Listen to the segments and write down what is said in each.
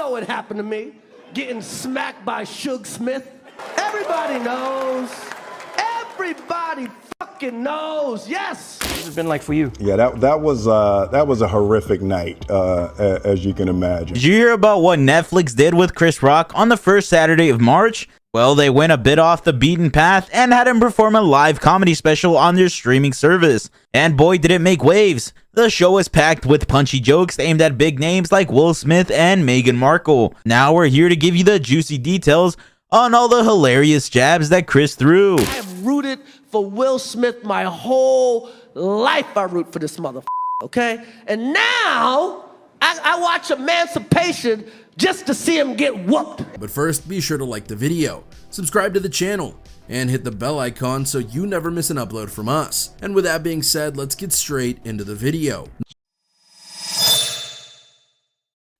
know what happened to me. Getting smacked by Suge Smith. Everybody knows. Everybody fucking knows. Yes. What's it been like for you? Yeah, that was a horrific night, as you can imagine. Did you hear about what Netflix did with Chris Rock on the first Saturday of March? Well, they went a bit off the beaten path and had him perform a live comedy special on their streaming service. And boy, did it make waves. The show was packed with punchy jokes aimed at big names like Will Smith and Meghan Markle. Now we're here to give you the juicy details on all the hilarious jabs that Chris threw. I have rooted for Will Smith my whole life. I root for this motherfucker, okay? And now I watch Emancipation just to see him get whooped. But first, be sure to like the video, subscribe to the channel, and hit the bell icon so you never miss an upload from us. And with that being said, let's get straight into the video.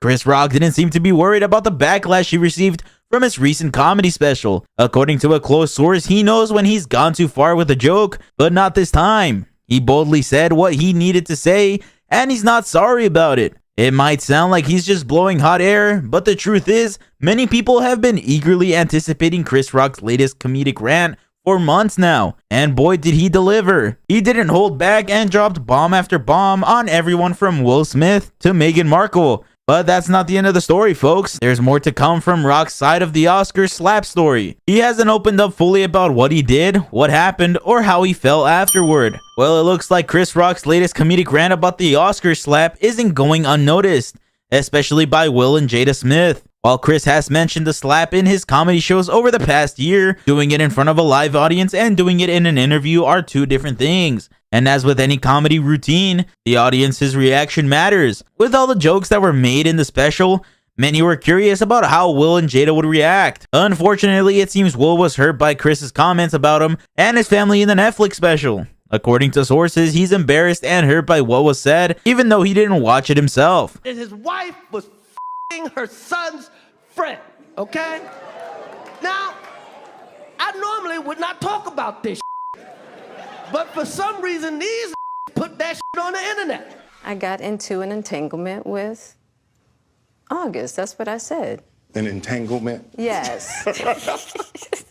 Chris Rock didn't seem to be worried about the backlash he received from his recent comedy special. According to a close source, he knows when he's gone too far with a joke, but not this time. He boldly said what he needed to say, and he's not sorry about it. It might sound like he's just blowing hot air, but the truth is, many people have been eagerly anticipating Chris Rock's latest comedic rant for months now, and boy did he deliver. He didn't hold back and dropped bomb after bomb on everyone from Will Smith to Meghan Markle. But that's not the end of the story, folks. There's more to come from Rock's side of the Oscars slap story. He hasn't opened up fully about what he did, what happened, or how he felt afterward. Well, it looks like Chris Rock's latest comedic rant about the Oscars slap isn't going unnoticed, especially by Will and Jada Smith. While Chris has mentioned the slap in his comedy shows over the past year, doing it in front of a live audience and doing it in an interview are two different things. And as with any comedy routine, the audience's reaction matters. With all the jokes that were made in the special, many were curious about how Will and Jada would react. Unfortunately, it seems Will was hurt by Chris's comments about him and his family in the Netflix special. According to sources, he's embarrassed and hurt by what was said, even though he didn't watch it himself. And his wife was f***ing her son's friend, okay? Now, I normally would not talk about this but for some reason, these put that on the internet. I got into an entanglement with August. That's what I said. An entanglement? Yes.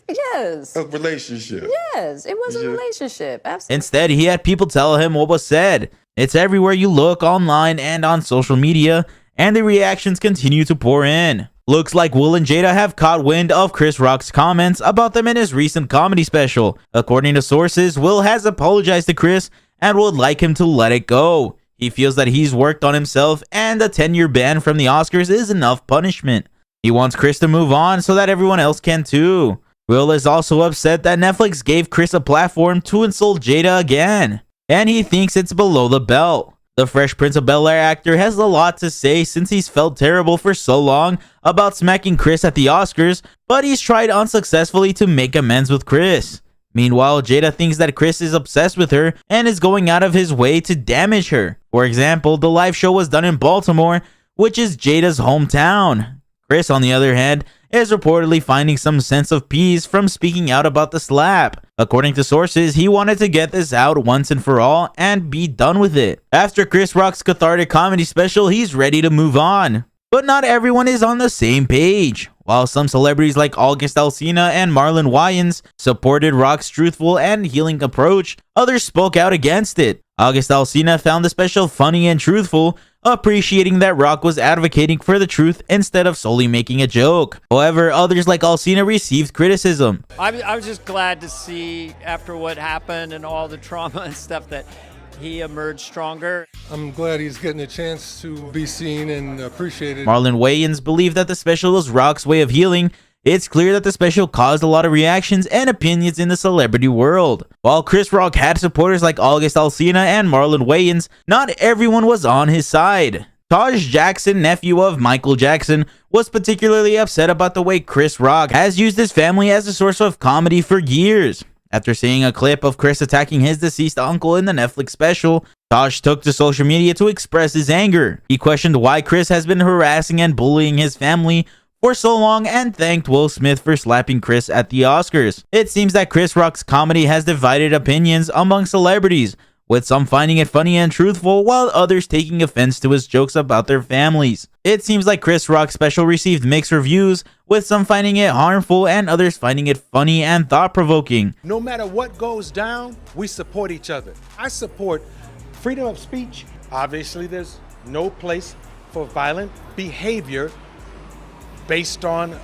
Yes. A relationship? Yes, it was a relationship. Absolutely. Instead, he had people tell him what was said. It's everywhere you look, online and on social media, and the reactions continue to pour in. Looks like Will and Jada have caught wind of Chris Rock's comments about them in his recent comedy special. According to sources, Will has apologized to Chris and would like him to let it go. He feels that he's worked on himself and a 10-year ban from the Oscars is enough punishment. He wants Chris to move on so that everyone else can too. Will is also upset that Netflix gave Chris a platform to insult Jada again, and he thinks it's below the belt. The Fresh Prince of Bel-Air actor has a lot to say since he's felt terrible for so long about smacking Chris at the Oscars, but he's tried unsuccessfully to make amends with Chris. Meanwhile, Jada thinks that Chris is obsessed with her and is going out of his way to damage her. For example, the live show was done in Baltimore, which is Jada's hometown. Chris, on the other hand, is reportedly finding some sense of peace from speaking out about the slap. According to sources, he wanted to get this out once and for all and be done with it. After Chris Rock's cathartic comedy special, he's ready to move on. But not everyone is on the same page. While some celebrities like August Alsina and Marlon Wayans supported Rock's truthful and healing approach, others spoke out against it. August Alsina found the special funny and truthful, appreciating that Rock was advocating for the truth instead of solely making a joke. However, others like Alsina received criticism. I was just glad to see after what happened and all the trauma and stuff that he emerged stronger. I'm glad he's getting a chance to be seen and appreciated. Marlon Wayans believed that the special was Rock's way of healing. It's clear that the special caused a lot of reactions and opinions in the celebrity world. While Chris Rock had supporters like August Alsina and Marlon Wayans, not everyone was on his side. Taj Jackson, nephew of Michael Jackson, was particularly upset about the way Chris Rock has used his family as a source of comedy for years. After seeing a clip of Chris attacking his deceased uncle in the Netflix special, Taj took to social media to express his anger. He questioned why Chris has been harassing and bullying his family for so long and thanked Will Smith for slapping Chris at the Oscars. It seems that Chris Rock's comedy has divided opinions among celebrities, with some finding it funny and truthful, while others taking offense to his jokes about their families. It seems like Chris Rock's special received mixed reviews, with some finding it harmful and others finding it funny and thought-provoking. No matter what goes down, we support each other. I support freedom of speech. Obviously, there's no place for violent behavior based on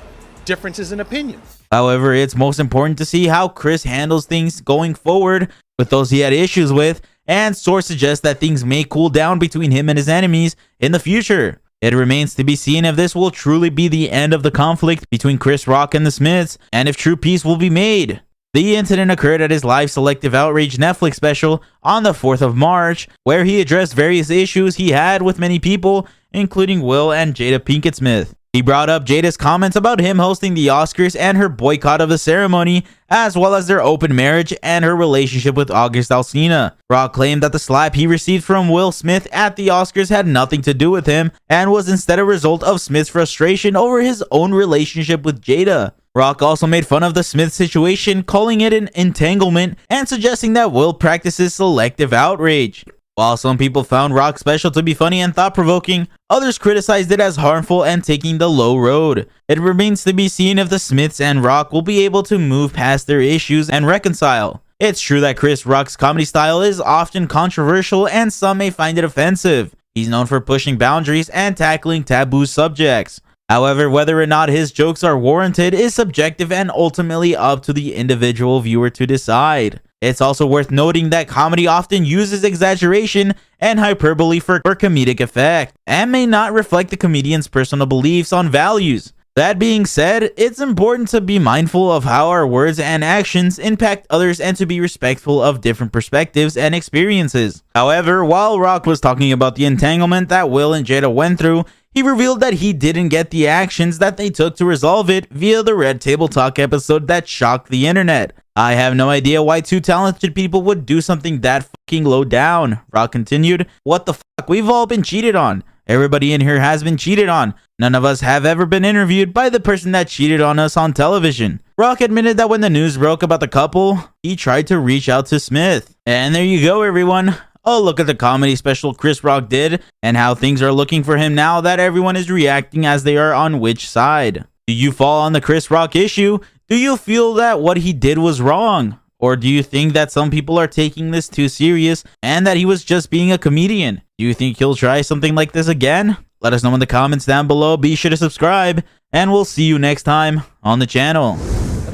differences in opinion. However, it's most important to see how Chris handles things going forward with those he had issues with, and sources suggest that things may cool down between him and his enemies in the future. It remains to be seen if this will truly be the end of the conflict between Chris Rock and the Smiths, and if true peace will be made. The incident occurred at his live Selective Outrage Netflix special on the 4th of March, where he addressed various issues he had with many people, including Will and Jada Pinkett Smith. He brought up Jada's comments about him hosting the Oscars and her boycott of the ceremony, as well as their open marriage and her relationship with August Alsina. Rock claimed that the slap he received from Will Smith at the Oscars had nothing to do with him and was instead a result of Smith's frustration over his own relationship with Jada. Rock also made fun of the Smith situation, calling it an entanglement and suggesting that Will practices selective outrage. While some people found Rock's special to be funny and thought-provoking, others criticized it as harmful and taking the low road. It remains to be seen if the Smiths and Rock will be able to move past their issues and reconcile. It's true that Chris Rock's comedy style is often controversial and some may find it offensive. He's known for pushing boundaries and tackling taboo subjects. However, whether or not his jokes are warranted is subjective and ultimately up to the individual viewer to decide. It's also worth noting that comedy often uses exaggeration and hyperbole for comedic effect, and may not reflect the comedian's personal beliefs on values. That being said, it's important to be mindful of how our words and actions impact others and to be respectful of different perspectives and experiences. However, while Rock was talking about the entanglement that Will and Jada went through, he revealed that he didn't get the actions that they took to resolve it via the Red Table Talk episode that shocked the internet. I have no idea why two talented people would do something that fucking low down. Rock continued, "What the fuck? We've all been cheated on. Everybody in here has been cheated on. None of us have ever been interviewed by the person that cheated on us on television." Rock admitted that when the news broke about the couple, he tried to reach out to Smith. And there you go, everyone. A look at the comedy special Chris Rock did and how things are looking for him now that everyone is reacting as they are on which side. Do you fall on the Chris Rock issue? Do you feel that what he did was wrong? Or do you think that some people are taking this too serious and that he was just being a comedian? Do you think he'll try something like this again? Let us know in the comments down below. Be sure to subscribe, and we'll see you next time on the channel.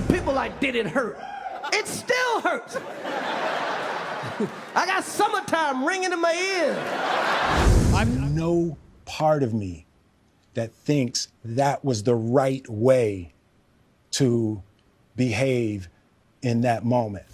People like, did it hurt? It still hurts. I got summertime ringing in my ears. I'm no part of me that thinks that was the right way to behave in that moment.